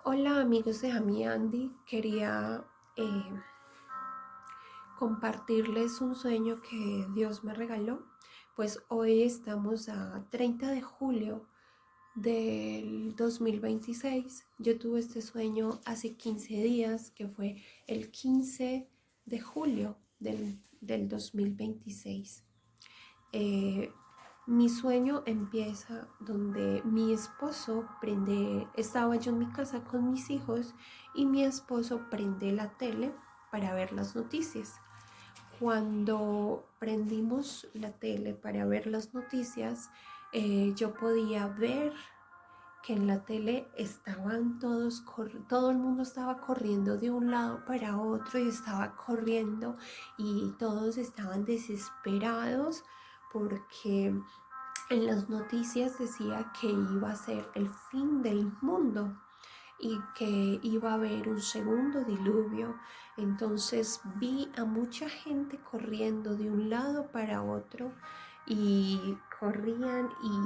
Hola amigos de Ami Andy, quería eh, compartirles un sueño que Dios me regaló. Pues hoy estamos a 30 de julio del 2026. Yo tuve este sueño hace 15 días, que fue el 15 de julio del 2026. Eh, Mi sueño empieza donde mi esposo estaba yo en mi casa con mis hijos y mi esposo prende la tele para ver las noticias. Cuando prendimos la tele para ver las noticias, yo podía ver que en la tele estaban todo el mundo estaba corriendo de un lado para otro y estaba corriendo y todos estaban desesperados porque en las noticias decía que iba a ser el fin del mundo y que iba a haber un segundo diluvio. Entonces vi a mucha gente corriendo de un lado para otro y corrían y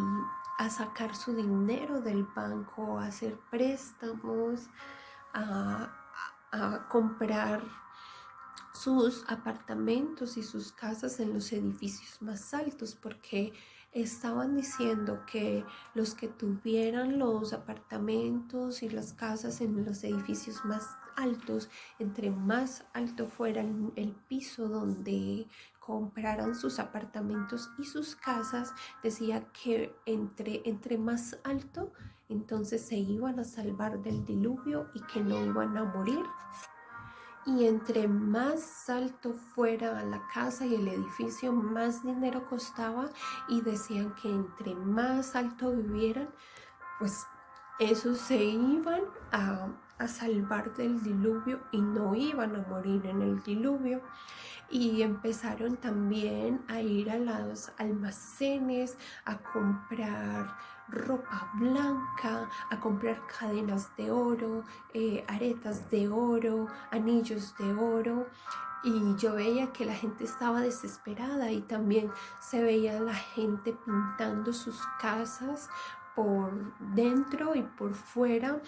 a sacar su dinero del banco, a hacer préstamos, a, a comprar sus apartamentos y sus casas en los edificios más altos, porque estaban diciendo que los que tuvieran los apartamentos y las casas en los edificios más altos, entre más alto fuera el piso donde compraran sus apartamentos y sus casas, decía que entre más alto, entonces se iban a salvar del diluvio y que no iban a morir, y entre más alto fuera la casa y el edificio, más dinero costaba, y decían que entre más alto vivieran, pues esos se iban a salvar del diluvio y no iban a morir en el diluvio. Y empezaron también a ir a los almacenes a comprar ropa blanca, a comprar cadenas de oro, aretas de oro, anillos de oro. Y yo veía que la gente estaba desesperada y también se veía la gente pintando sus casas por dentro y por fuera.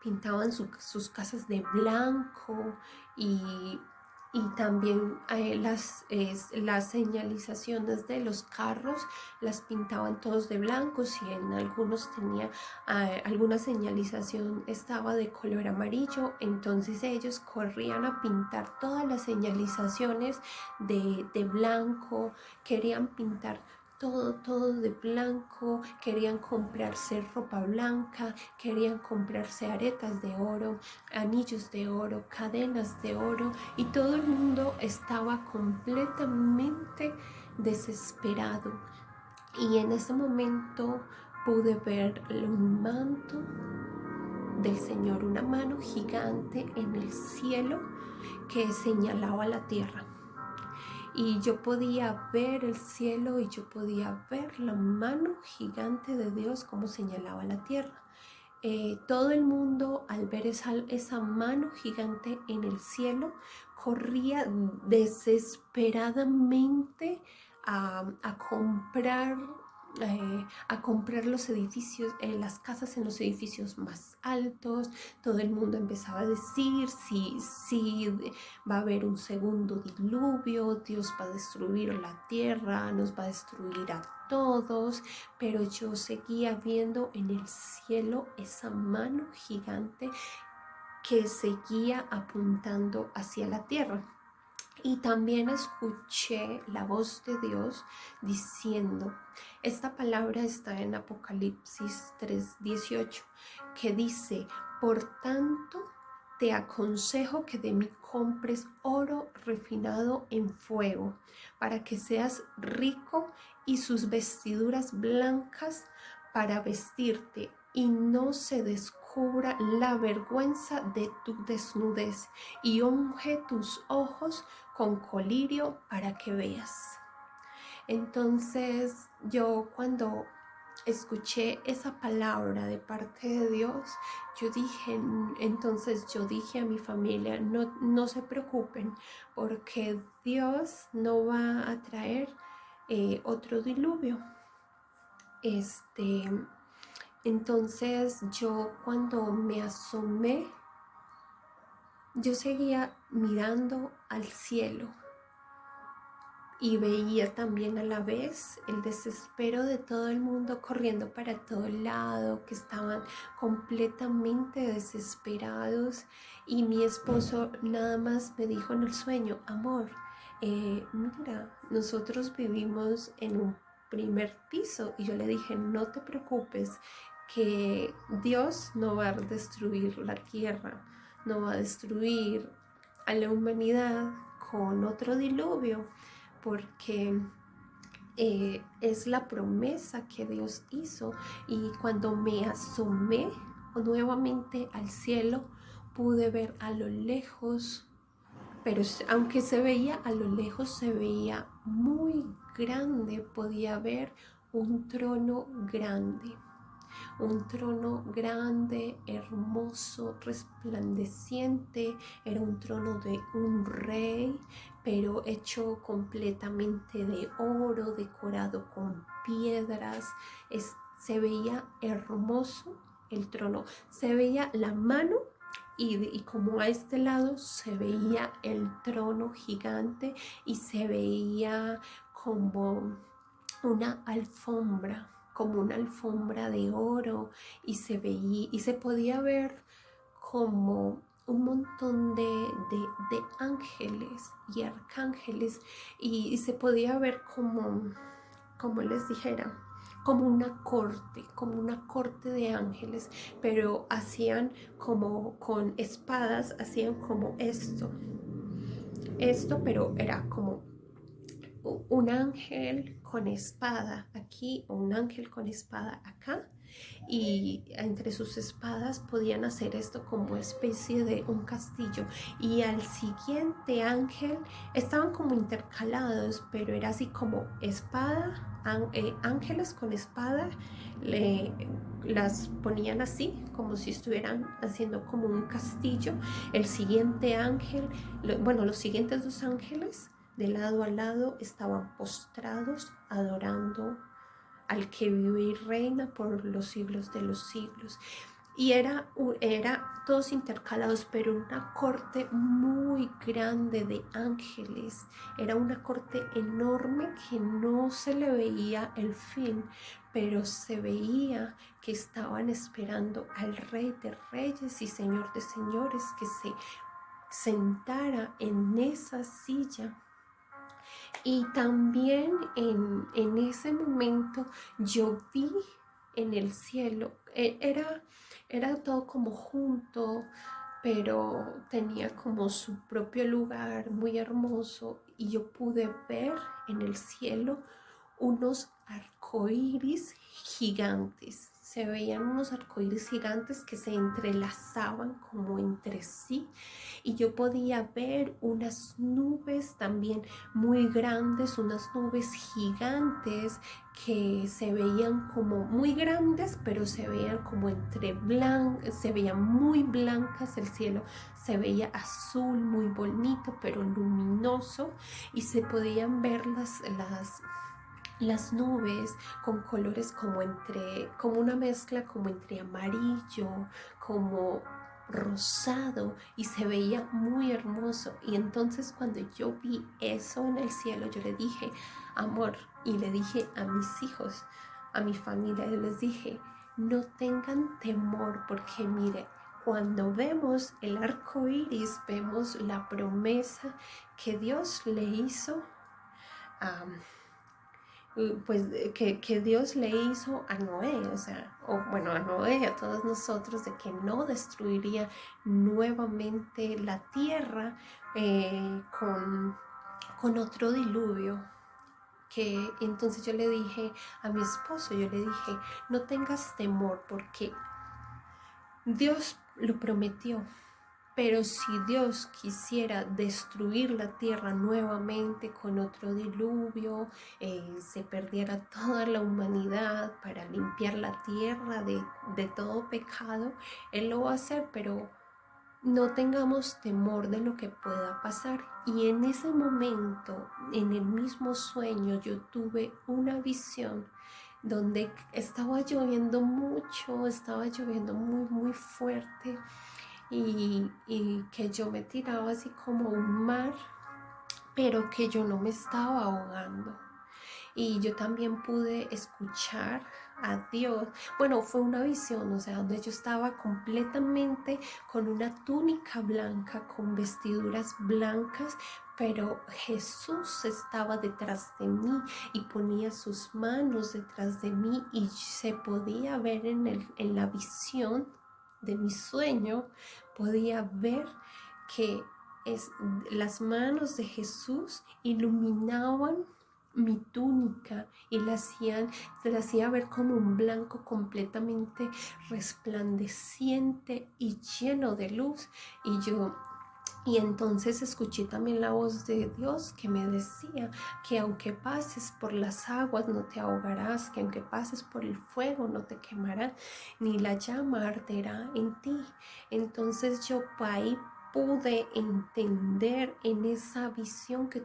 Pintaban sus casas de blanco y, y también las señalizaciones de los carros las pintaban todos de blanco. Si en algunos tenía alguna señalización estaba de color amarillo, entonces ellos corrían a pintar todas las señalizaciones de blanco, querían pintar todo de blanco, querían comprarse ropa blanca, querían comprarse aretas de oro, anillos de oro, cadenas de oro, y todo el mundo estaba completamente desesperado. Y en ese momento pude ver un manto del Señor, una mano gigante en el cielo que señalaba la tierra. Y yo podía ver el cielo y yo podía ver la mano gigante de Dios como señalaba la tierra. Todo el mundo, al ver esa mano gigante en el cielo, corría desesperadamente a comprar los edificios, las casas en los edificios más altos. Todo el mundo empezaba a decir si va a haber un segundo diluvio, Dios va a destruir la tierra, nos va a destruir a todos. Pero yo seguía viendo en el cielo esa mano gigante que seguía apuntando hacia la tierra. Y también escuché la voz de Dios diciendo, esta palabra está en Apocalipsis 3:18, que dice: por tanto, te aconsejo que de mí compres oro refinado en fuego, para que seas rico, y sus vestiduras blancas para vestirte, y no se descubra la vergüenza de tu desnudez, y unge tus ojos con colirio para que veas. Entonces yo, cuando escuché esa palabra de parte de Dios, yo dije a mi familia: no se preocupen, porque Dios no va a traer otro diluvio. Entonces yo cuando me asomé, yo seguía mirando al cielo y veía también a la vez el desespero de todo el mundo corriendo para todo lado, que estaban completamente desesperados, y mi esposo nada más me dijo en el sueño: amor, mira, nosotros vivimos en un primer piso. Y yo le dije: no te preocupes, que Dios no va a destruir la tierra, no va a destruir a la humanidad con otro diluvio, porque es la promesa que Dios hizo. Y cuando me asomé nuevamente al cielo, pude ver a lo lejos, pero aunque se veía a lo lejos, se veía muy grande. Podía ver un trono grande, un trono grande, hermoso, resplandeciente. Era un trono de un rey, pero hecho completamente de oro, decorado con piedras. Se veía hermoso el trono, se veía la mano, y como a este lado se veía el trono gigante, y se veía como una alfombra, como una alfombra de oro, y se veía y se podía ver como un montón de ángeles y arcángeles, y se podía ver como les dijera, como una corte de ángeles, pero hacían como con espadas, hacían como esto, pero era como un ángel con espada aquí o un ángel con espada acá, y entre sus espadas podían hacer esto como especie de un castillo. Y al siguiente ángel estaban como intercalados, pero era así como espada, ángeles con espada, las ponían así como si estuvieran haciendo como un castillo. El siguiente ángel, bueno, los siguientes dos ángeles de lado a lado estaban postrados adorando al que vive y reina por los siglos de los siglos. Y era todos intercalados, pero una corte muy grande de ángeles. Era una corte enorme que no se le veía el fin, pero se veía que estaban esperando al Rey de Reyes y Señor de Señores, que se sentara en esa silla. Y también en ese momento yo vi en el cielo, era todo como junto, pero tenía como su propio lugar muy hermoso, y yo pude ver en el cielo unos arcoíris gigantes. Se veían unos arcoíris gigantes que se entrelazaban como entre sí, y yo podía ver unas nubes también muy grandes, unas nubes gigantes que se veían como muy grandes, pero se veían como se veían muy blancas. El cielo se veía azul, muy bonito, pero luminoso, y se podían ver las nubes con colores como una mezcla como entre amarillo, como rosado, y se veía muy hermoso. Y entonces cuando yo vi eso en el cielo, yo le dije: amor, y le dije a mis hijos, a mi familia, yo les dije: no tengan temor, porque mire, cuando vemos el arco iris, vemos la promesa que Dios le hizo a pues que Dios le hizo a Noé, o sea, bueno, a Noé y a todos nosotros, de que no destruiría nuevamente la tierra con otro diluvio. Que entonces yo le dije a mi esposo, yo le dije: no tengas temor, porque Dios lo prometió. Pero si Dios quisiera destruir la tierra nuevamente con otro diluvio, se perdiera toda la humanidad para limpiar la tierra de todo pecado, Él lo va a hacer, pero no tengamos temor de lo que pueda pasar. Y en ese momento, en el mismo sueño, yo tuve una visión donde estaba lloviendo mucho, estaba lloviendo muy fuerte y que yo me tiraba así como un mar, pero que yo no me estaba ahogando. Y yo también pude escuchar a Dios. Bueno, fue una visión, o sea, donde yo estaba completamente con una túnica blanca, con vestiduras blancas, pero Jesús estaba detrás de mí y ponía sus manos detrás de mí y se podía ver en la visión de mi sueño, podía ver que las manos de Jesús iluminaban mi túnica y la hacía ver como un blanco completamente resplandeciente y lleno de luz. Y entonces escuché también la voz de Dios que me decía que aunque pases por las aguas no te ahogarás, que aunque pases por el fuego no te quemará, ni la llama arderá en ti. Entonces yo ahí pude entender en esa visión que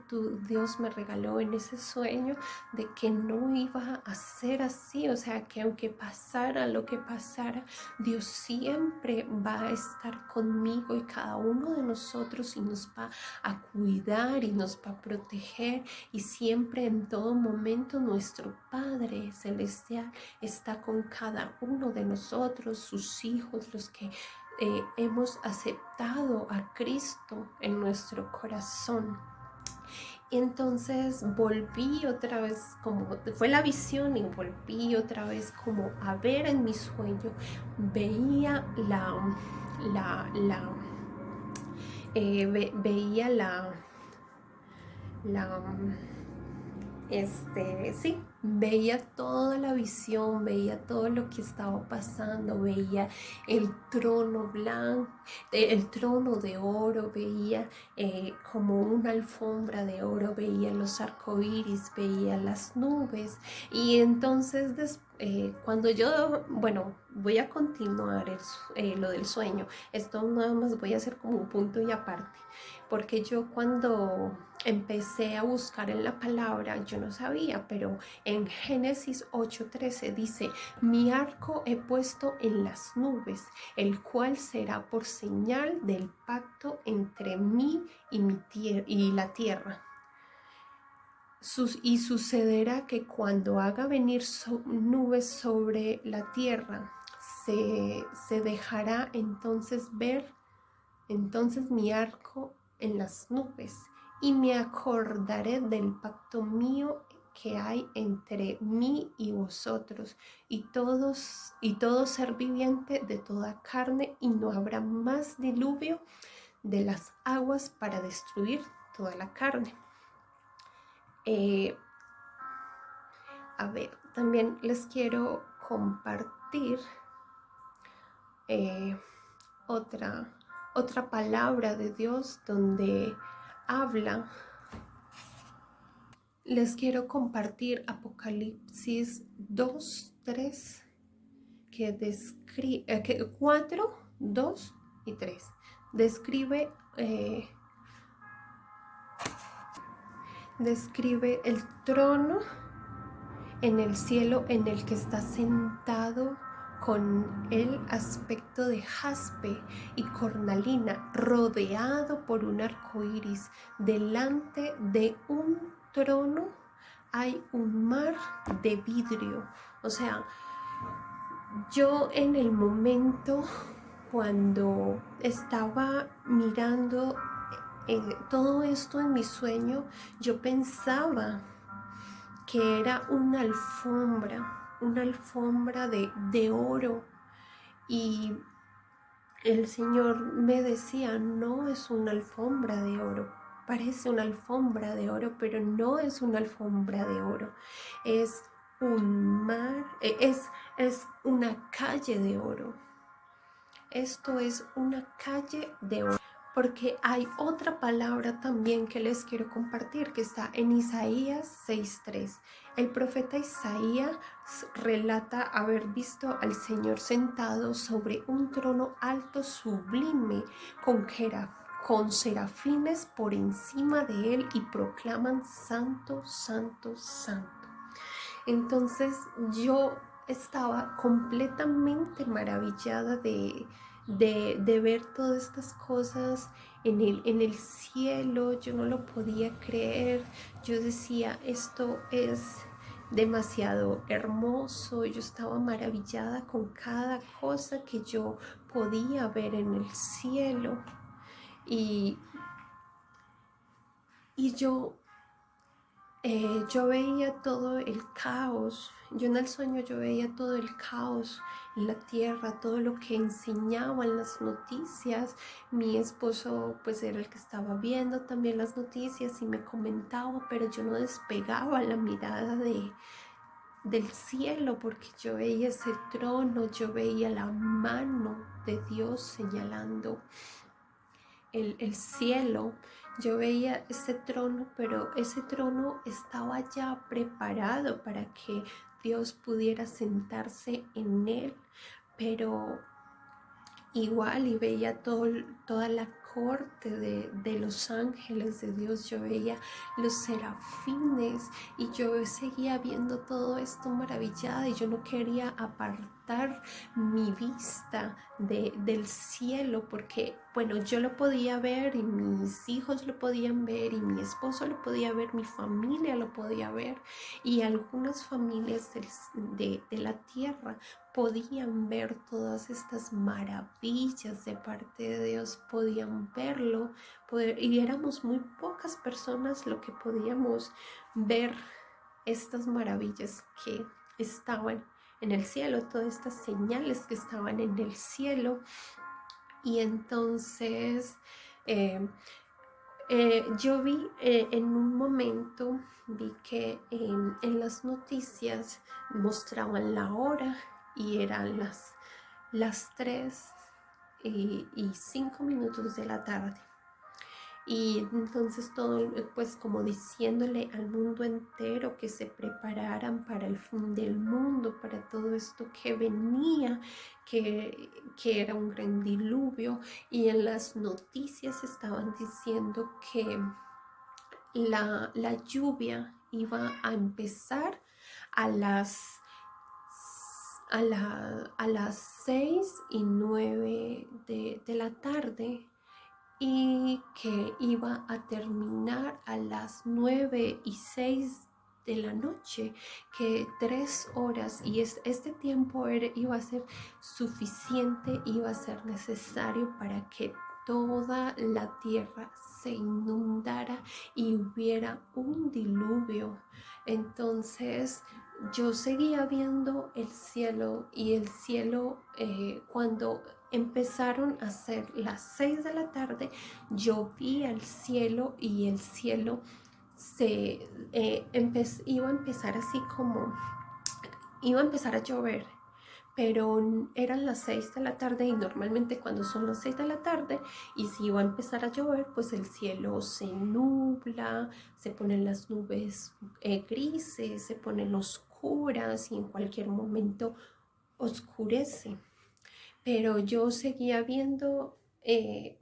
Dios me regaló, en ese sueño, de que no iba a ser así, o sea, que aunque pasara lo que pasara, Dios siempre va a estar conmigo y cada uno de nosotros y nos va a cuidar y nos va a proteger, y siempre en todo momento nuestro Padre Celestial está con cada uno de nosotros, sus hijos, los que hemos aceptado a Cristo en nuestro corazón. Y entonces volví otra vez, como fue la visión, y volví otra vez como a ver en mi sueño, veía veía la sí, veía toda la visión, veía todo lo que estaba pasando, veía el trono blanco, el trono de oro, veía como una alfombra de oro, veía los arcoíris, veía las nubes. Y entonces cuando yo, bueno, voy a continuar lo del sueño, esto nada más voy a hacer como un punto y aparte, porque yo cuando empecé a buscar en la palabra, yo no sabía, pero en Génesis 8:13 dice: mi arco he puesto en las nubes, el cual será por señal del pacto entre mí y la tierra. Y sucederá que cuando haga venir nubes sobre la tierra, se dejará entonces ver entonces mi arco en las nubes, y me acordaré del pacto mío que hay entre mí y vosotros y todo ser viviente de toda carne, y no habrá más diluvio de las aguas para destruir toda la carne. A ver, también les quiero compartir otra palabra de Dios donde habla. Les quiero compartir Apocalipsis 2:3, que describe 4, 2 y 3. Describe el trono en el cielo en el que está sentado, con el aspecto de jaspe y cornalina, rodeado por un arco iris. Delante de un trono hay un mar de vidrio. O sea, yo en el momento cuando estaba mirando todo esto en mi sueño, yo pensaba que era una alfombra de oro, y el Señor me decía: no es una alfombra de oro, parece una alfombra de oro, pero no es una alfombra de oro, es un mar, es una calle de oro. Esto es una calle de oro. Porque hay otra palabra también que les quiero compartir, que está en Isaías 6:3. El profeta Isaías relata haber visto al Señor sentado sobre un trono alto, sublime, con serafines por encima de él, y proclaman: santo, santo, santo. Entonces yo estaba completamente maravillada de ver todas estas cosas en el cielo. Yo no lo podía creer. Yo decía, esto es demasiado hermoso. Yo estaba maravillada con cada cosa que yo podía ver en el cielo. Y, y yo veía todo el caos. Yo en el sueño yo veía todo el caos en la tierra, todo lo que enseñaban las noticias. Mi esposo pues era el que estaba viendo también las noticias y me comentaba, pero yo no despegaba la mirada del cielo, porque yo veía ese trono, yo veía la mano de Dios señalando el cielo. Yo veía ese trono, pero ese trono estaba ya preparado para que Dios pudiera sentarse en él, pero igual, y veía toda la corte de los ángeles de Dios. Yo veía los serafines y yo seguía viendo todo esto maravillada, y yo no quería apartar mi vista del cielo, porque bueno, yo lo podía ver y mis hijos lo podían ver y mi esposo lo podía ver, mi familia lo podía ver, y algunas familias de la tierra podían ver todas estas maravillas de parte de Dios, podían verlo, y éramos muy pocas personas lo que podíamos ver estas maravillas que estaban en el cielo, todas estas señales que estaban en el cielo. Y entonces yo vi en un momento, vi que en las noticias mostraban la hora y eran las 3:05 de la tarde. Y entonces todo, pues como diciéndole al mundo entero que se prepararan para el fin del mundo, para todo esto que venía, que era un gran diluvio. Y en las noticias estaban diciendo que la lluvia iba a empezar a las 6:09 de la tarde, y que iba a terminar a las 9:06 de la noche, que 3 horas, y este tiempo iba a ser suficiente, iba a ser necesario para que toda la tierra se inundara y hubiera un diluvio. Entonces yo seguía viendo el cielo, y el cielo, cuando empezaron a ser las 6 de la tarde, yo vi al cielo, y el cielo iba a empezar así como, iba a empezar a llover, pero eran las 6 de la tarde, y normalmente cuando son las 6 de la tarde y si va a empezar a llover, pues el cielo se nubla, se ponen las nubes grises, se ponen oscuras, y en cualquier momento oscurece. Pero yo seguía viendo el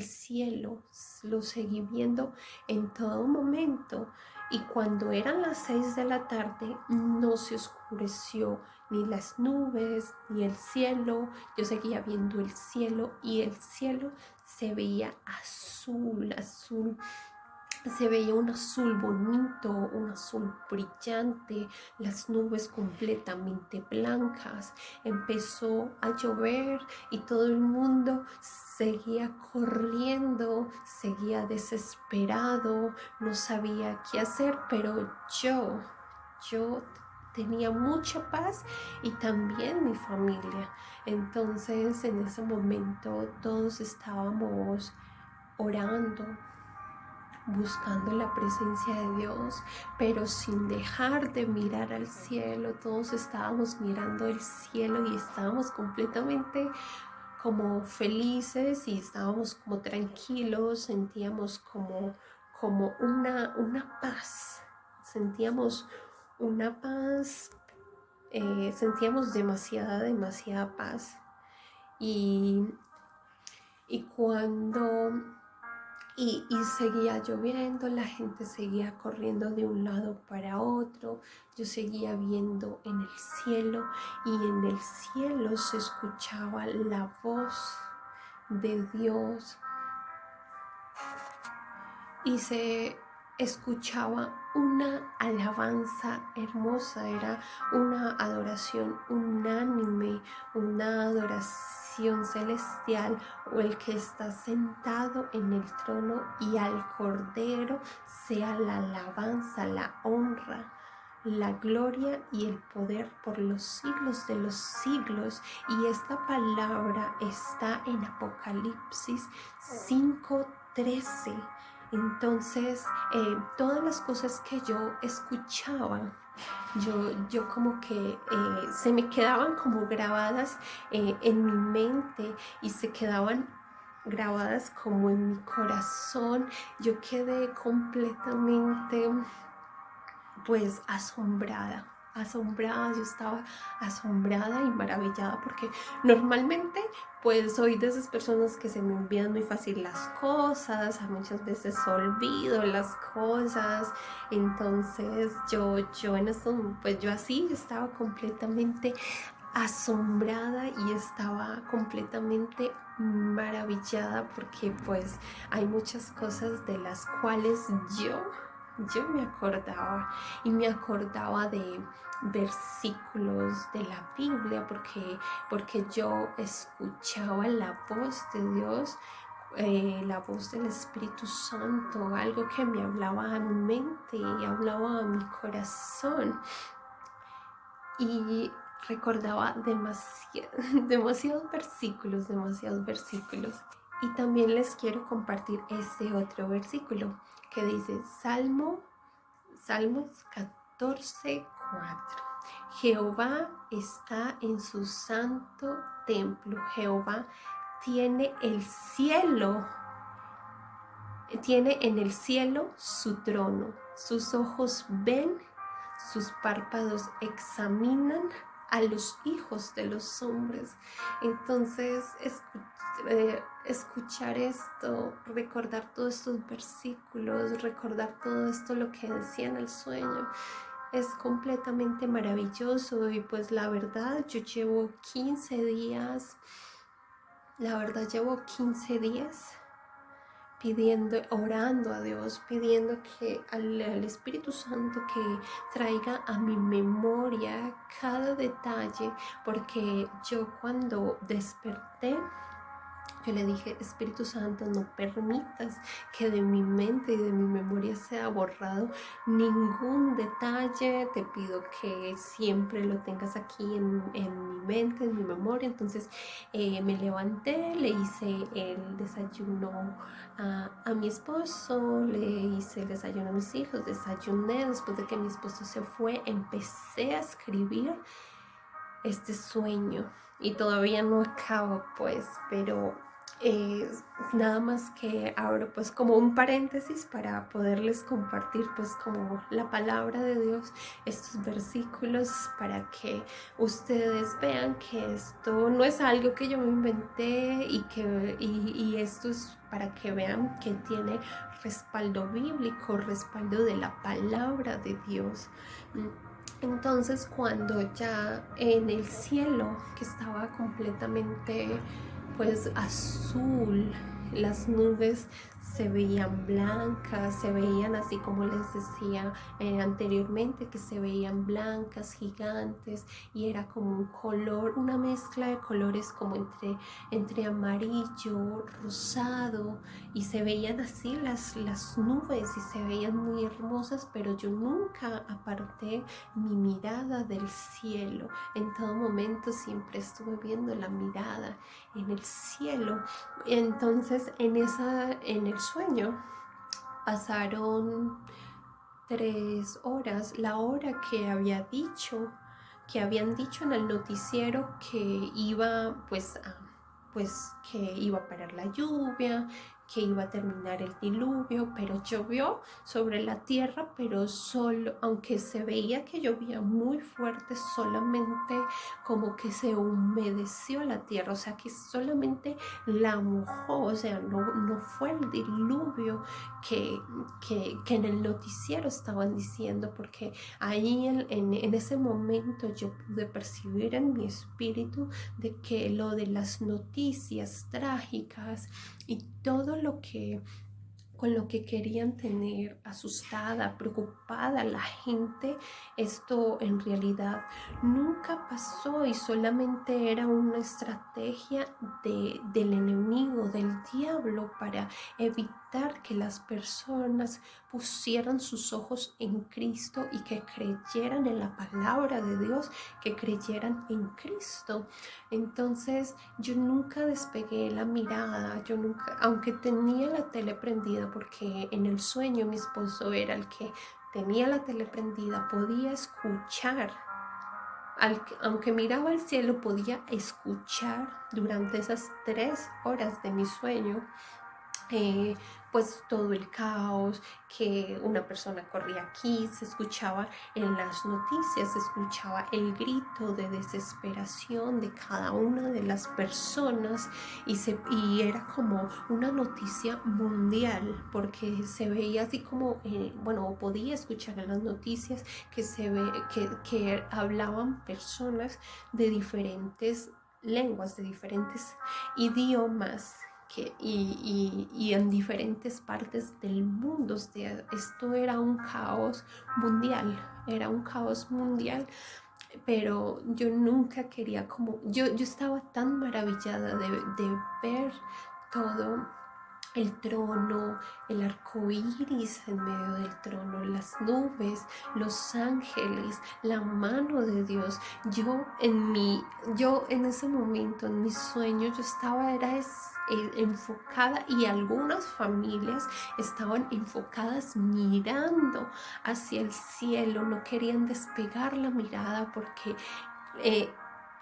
cielo, lo seguí viendo en todo momento. Y cuando eran las 6 de la tarde, no se oscureció ni las nubes ni el cielo. Yo seguía viendo el cielo, y el cielo se veía azul, azul. Se veía un azul bonito, un azul brillante, las nubes completamente blancas. Empezó a llover y todo el mundo seguía corriendo, seguía desesperado, no sabía qué hacer, pero yo tenía mucha paz, y también mi familia. Entonces en ese momento todos estábamos orando, buscando la presencia de Dios, pero sin dejar de mirar al cielo. Todos estábamos mirando el cielo y estábamos completamente como felices, y estábamos como tranquilos, sentíamos como una paz, sentíamos una paz, sentíamos demasiada paz. Y, y cuando y seguía lloviendo, la gente seguía corriendo de un lado para otro, yo seguía viendo en el cielo y en el cielo se escuchaba la voz de Dios y se escuchaba una alabanza hermosa, era una adoración unánime, una adoración celestial, o el que está sentado en el trono y al Cordero sea la alabanza, la honra, la gloria y el poder por los siglos de los siglos. Y esta palabra está en Apocalipsis 5:13. Entonces, todas las cosas que yo escuchaba, yo como que se me quedaban como grabadas en mi mente y se quedaban grabadas como en mi corazón. Yo quedé completamente pues asombrada, yo estaba asombrada y maravillada porque normalmente pues soy de esas personas que se me olvidan muy fácil las cosas, muchas veces olvido las cosas, entonces yo en esto, pues yo estaba completamente asombrada y estaba completamente maravillada porque pues hay muchas cosas de las cuales yo me acordaba y me acordaba de versículos de la Biblia porque yo escuchaba la voz de Dios, la voz del Espíritu Santo, algo que me hablaba a mi mente y hablaba a mi corazón y recordaba demasiados versículos. Y también les quiero compartir este otro versículo que dice Salmos 14:4. Jehová está en su santo templo. Jehová tiene en el cielo su trono. Sus ojos ven, sus párpados examinan a los hijos de los hombres. Entonces, escuchar esto, recordar todos estos versículos, recordar todo esto, lo que decía en el sueño, es completamente maravilloso. Y pues la verdad, yo llevo 15 días, orando a Dios, pidiendo que al Espíritu Santo que traiga a mi memoria cada detalle, porque yo cuando desperté, yo le dije, Espíritu Santo, no permitas que de mi mente y de mi memoria sea borrado ningún detalle. Te pido que siempre lo tengas aquí en mi mente, en mi memoria. Entonces me levanté, le hice el desayuno a mi esposo, le hice el desayuno a mis hijos, desayuné. Después de que mi esposo se fue, empecé a escribir este sueño y todavía no acabo pues, pero nada más que abro pues como un paréntesis para poderles compartir pues como la palabra de Dios, estos versículos, para que ustedes vean que esto no es algo que yo me inventé y esto es para que vean que tiene respaldo bíblico, respaldo de la palabra de Dios. Entonces cuando ya en el cielo, que estaba completamente pues azul, las nubes se veían blancas, se veían así como les decía anteriormente, que se veían blancas, gigantes, y era como un color, una mezcla de colores como entre amarillo, rosado, y se veían así las nubes y se veían muy hermosas, pero yo nunca aparté mi mirada del cielo. En todo momento siempre estuve viendo la mirada en el cielo. Entonces en el sueño pasaron 3 horas, la hora que habían dicho en el noticiero que iba pues que iba a parar la lluvia, que iba a terminar el diluvio, pero llovió sobre la tierra, pero solo, aunque se veía que llovía muy fuerte, solamente como que se humedeció la tierra, o sea que solamente la mojó, o sea, no fue el diluvio que en el noticiero estaban diciendo, porque ahí en ese momento yo pude percibir en mi espíritu de que lo de las noticias trágicas y todo lo que con lo que querían tener asustada, preocupada la gente, esto en realidad nunca pasó y solamente era una estrategia del enemigo, del diablo, para evitar que las personas pusieran sus ojos en Cristo y que creyeran en la palabra de Dios, que creyeran en Cristo. Entonces yo nunca despegué la mirada, yo nunca, aunque tenía la tele prendida, porque en el sueño mi esposo era el que tenía la tele prendida, podía escuchar, aunque miraba al cielo, podía escuchar durante esas 3 horas de mi sueño eh, pues todo el caos, que una persona corría aquí, se escuchaba en las noticias, se escuchaba el grito de desesperación de cada una de las personas y era como una noticia mundial, porque se veía así como, bueno, podía escuchar en las noticias que que hablaban personas de diferentes lenguas, de diferentes idiomas y en diferentes partes del mundo. O sea, esto era un caos mundial, era un caos mundial, pero yo nunca quería como, yo estaba tan maravillada de ver todo el trono, el arco iris en medio del trono, las nubes, los ángeles, la mano de Dios. Yo en ese momento, en mi sueño, yo estaba enfocada, y algunas familias estaban enfocadas mirando hacia el cielo, no querían despegar la mirada porque eh,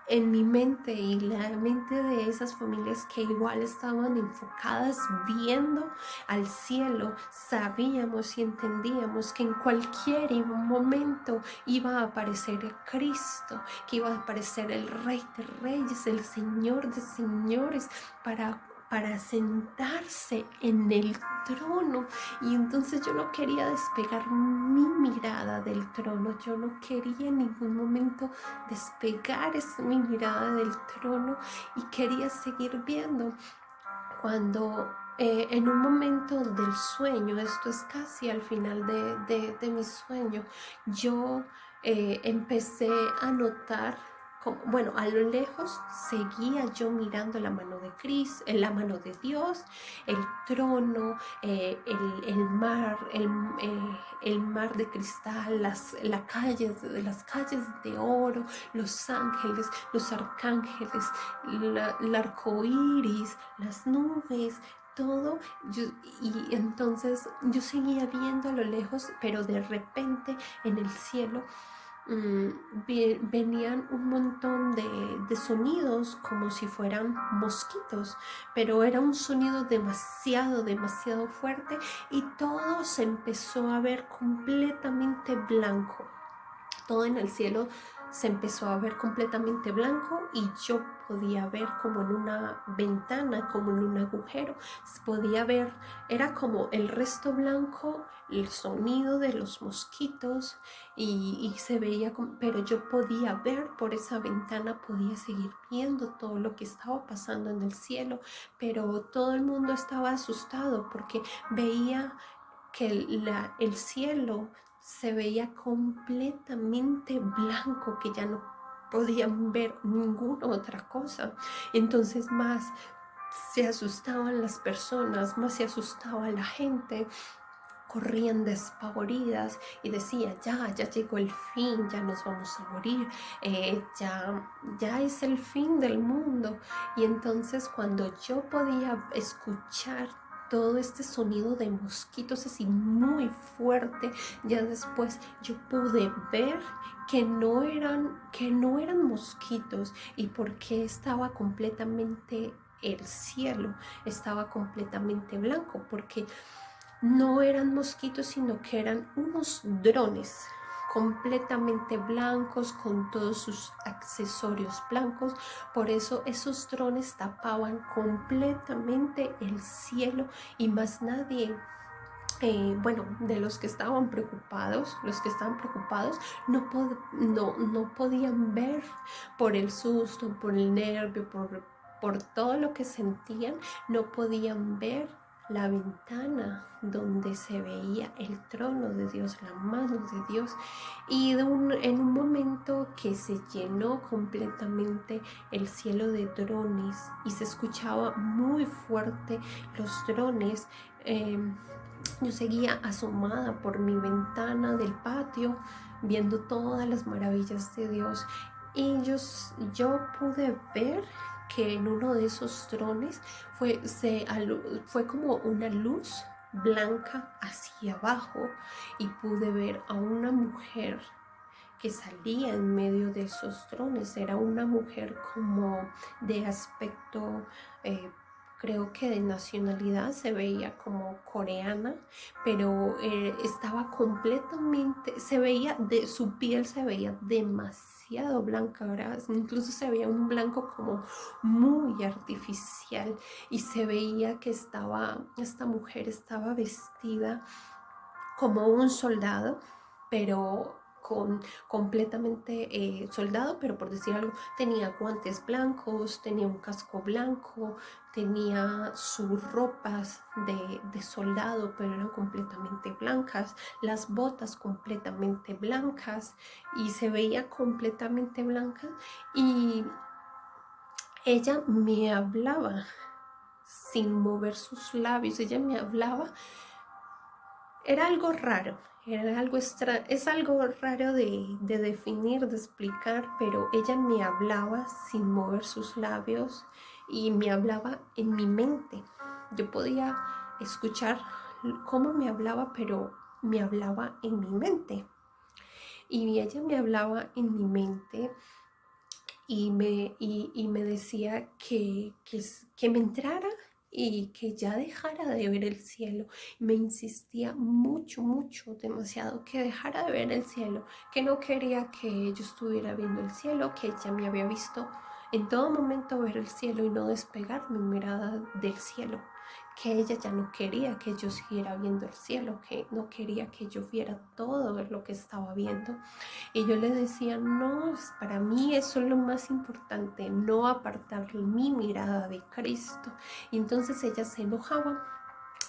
en mi mente y la mente de esas familias que igual estaban enfocadas viendo al cielo, sabíamos y entendíamos que en cualquier momento iba a aparecer Cristo, que iba a aparecer el Rey de Reyes, el Señor de Señores, para sentarse en el trono. Y entonces yo no quería despegar mi mirada del trono, yo no quería en ningún momento despegar mi mirada del trono y quería seguir viendo. Cuando en un momento del sueño, esto es casi al final de mi sueño, yo empecé a notar, bueno, a lo lejos seguía yo mirando la mano de Cristo, la mano de Dios, el trono, el mar, el mar de cristal, las calles de oro, los ángeles, los arcángeles, el arco iris, las nubes, todo. Y entonces yo seguía viendo a lo lejos, pero de repente en el cielo venían un montón de sonidos como si fueran mosquitos, pero era un sonido demasiado fuerte, y todo se empezó a ver completamente blanco. Todo en el cielo se empezó a ver completamente blanco, y yo podía ver como en una ventana, como en un agujero, se podía ver, era como el resto blanco, el sonido de los mosquitos, y se veía, pero yo podía ver por esa ventana, podía seguir viendo todo lo que estaba pasando en el cielo, pero todo el mundo estaba asustado porque veía que el cielo se veía completamente blanco, que ya no podían ver ninguna otra cosa. Entonces más se asustaban las personas, más se asustaba la gente, corrían despavoridas y decía, ya llegó el fin, ya nos vamos a morir, ya es el fin del mundo. Y entonces cuando yo podía escuchar todo este sonido de mosquitos así muy fuerte, ya después yo pude ver que no eran mosquitos, y porque estaba completamente el cielo estaba completamente blanco, porque no eran mosquitos, sino que eran unos drones completamente blancos con todos sus accesorios blancos. Por eso esos drones tapaban completamente el cielo y más nadie. Bueno, de los que estaban preocupados, no podían ver por el susto, por el nervio, por todo lo que sentían, no podían ver la ventana donde se veía el trono de Dios, la mano de Dios. Y en un momento que se llenó completamente el cielo de drones y se escuchaba muy fuerte los drones, yo seguía asomada por mi ventana del patio, viendo todas las maravillas de Dios. Y yo pude ver que en uno de esos drones fue como una luz blanca hacia abajo, y pude ver a una mujer que salía en medio de esos drones. Era una mujer como de aspecto, creo que de nacionalidad, se veía como coreana, pero estaba completamente, su piel se veía demasiado blanca, ¿verdad? Incluso se veía un blanco como muy artificial, y se veía que esta mujer estaba vestida como un soldado, pero completamente soldado, pero por decir algo, tenía guantes blancos, tenía un casco blanco, tenía sus ropas de soldado, pero eran completamente blancas, las botas completamente blancas, y se veía completamente blanca. Y ella me hablaba sin mover sus labios, ella me hablaba. Era algo raro, es algo raro de definir, de explicar, pero ella me hablaba sin mover sus labios y me hablaba en mi mente. Yo podía escuchar cómo me hablaba, pero me hablaba en mi mente. Y ella me hablaba en mi mente y me decía que me entrara y que ya dejara de ver el cielo. Me insistía mucho, mucho, demasiado, que dejara de ver el cielo, que no quería que yo estuviera viendo el cielo, que ella me había visto en todo momento ver el cielo y no despegar mi mirada del cielo, que ella ya no quería que yo siguiera viendo el cielo, que no quería que yo viera todo lo que estaba viendo. Y yo le decía, no, para mí eso es lo más importante, no apartar mi mirada de Cristo. Y entonces ella se enojaba,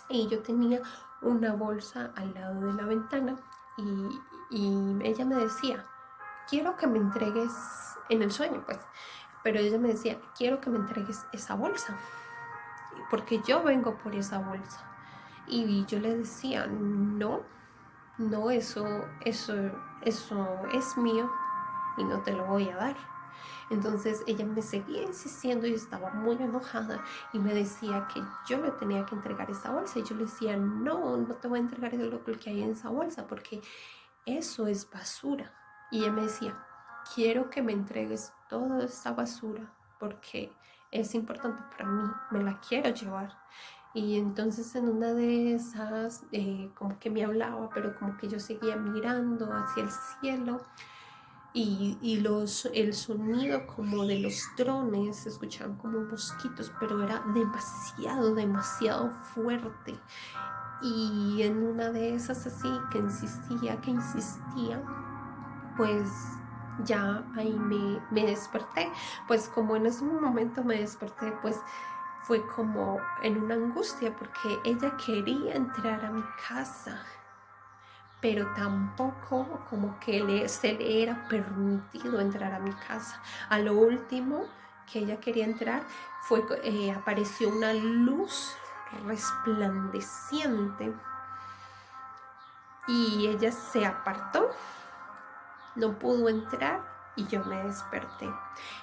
y yo tenía una bolsa al lado de la ventana, y ella me decía, quiero que me entregues, en el sueño pues, pero ella me decía, quiero que me entregues esa bolsa, porque yo vengo por esa bolsa. Y yo le decía, no, no, eso es mío y no te lo voy a dar. Entonces ella me seguía insistiendo y estaba muy enojada, y me decía que yo le tenía que entregar esa bolsa, y yo le decía, no, no te voy a entregar lo que hay en esa bolsa, porque eso es basura. Y ella me decía, quiero que me entregues toda esa basura, porque es importante para mí, me la quiero llevar. Y entonces en una de esas, como que me hablaba, pero como que yo seguía mirando hacia el cielo, y el sonido como de los drones se escuchaban como mosquitos, pero era demasiado, demasiado fuerte. Y en una de esas así que insistía, pues ya ahí me desperté. Pues como en ese momento me desperté, pues fue como en una angustia, porque ella quería entrar a mi casa, pero tampoco como que se le era permitido entrar a mi casa. A lo último que ella quería entrar apareció una luz resplandeciente, y ella se apartó, no pudo entrar, y yo me desperté.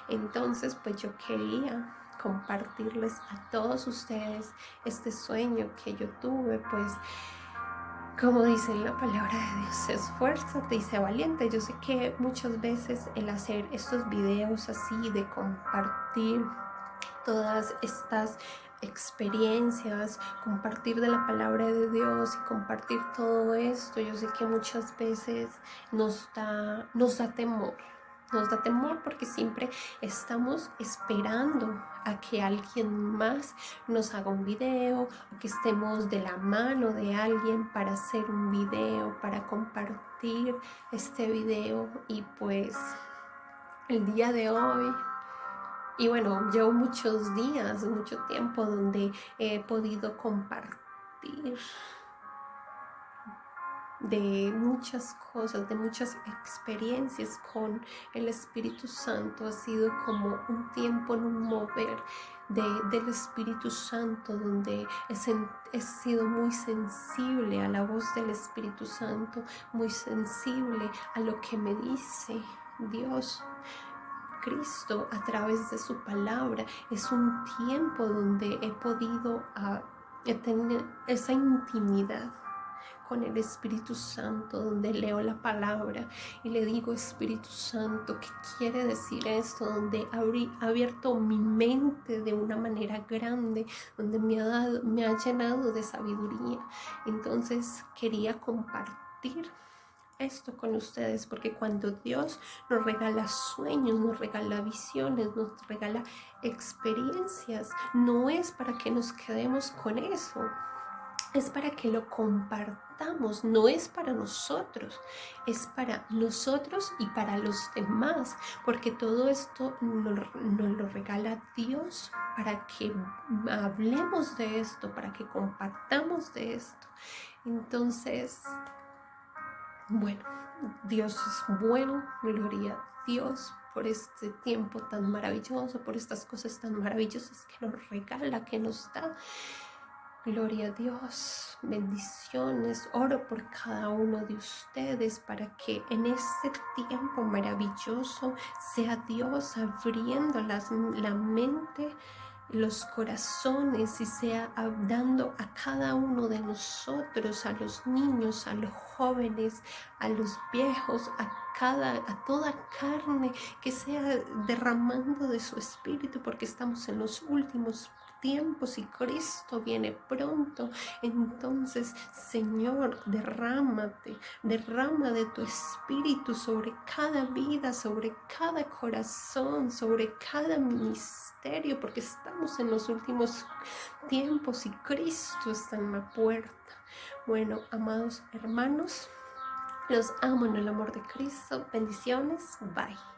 Entonces pues yo quería compartirles a todos ustedes este sueño que yo tuve. Pues como dice la palabra de Dios, esfuérzate y sé valiente. Yo sé que muchas veces el hacer estos videos así, de compartir todas estas experiencias, compartir de la palabra de Dios y compartir todo esto. Yo sé que muchas veces nos da temor. Nos da temor porque siempre estamos esperando a que alguien más nos haga un video o que estemos de la mano de alguien para hacer un video, para compartir este video. Y pues el día de hoy, y bueno, llevo muchos días, mucho tiempo donde he podido compartir de muchas cosas, de muchas experiencias con el Espíritu Santo. Ha sido como un tiempo en un mover del Espíritu Santo, donde he sido muy sensible a la voz del Espíritu Santo, muy sensible a lo que me dice Dios. Cristo a través de su palabra. Es un tiempo donde he podido tener esa intimidad con el Espíritu Santo, donde leo la palabra y le digo: Espíritu Santo, ¿qué quiere decir esto? Donde ha abierto mi mente de una manera grande, donde me ha llenado de sabiduría. Entonces quería compartir esto con ustedes, porque cuando Dios nos regala sueños, nos regala visiones, nos regala experiencias, no es para que nos quedemos con eso, es para que lo compartamos. No es para nosotros, es para nosotros y para los demás, porque todo esto nos lo regala Dios para que hablemos de esto, para que compartamos de esto. Entonces, bueno, Dios es bueno, gloria a Dios por este tiempo tan maravilloso, por estas cosas tan maravillosas que nos regala, que nos da. Gloria a Dios, bendiciones. Oro por cada uno de ustedes para que en este tiempo maravilloso sea Dios abriendo la mente, los corazones, y sea dando a cada uno de nosotros, a los niños, a los jóvenes, a los viejos, a toda carne, que sea derramando de su espíritu, porque estamos en los últimos tiempos y Cristo viene pronto. Entonces, Señor, derrama de tu espíritu sobre cada vida, sobre cada corazón, sobre cada ministerio, porque estamos en los últimos tiempos y Cristo está en la puerta. Bueno, amados hermanos, los amo en el amor de Cristo. Bendiciones. Bye.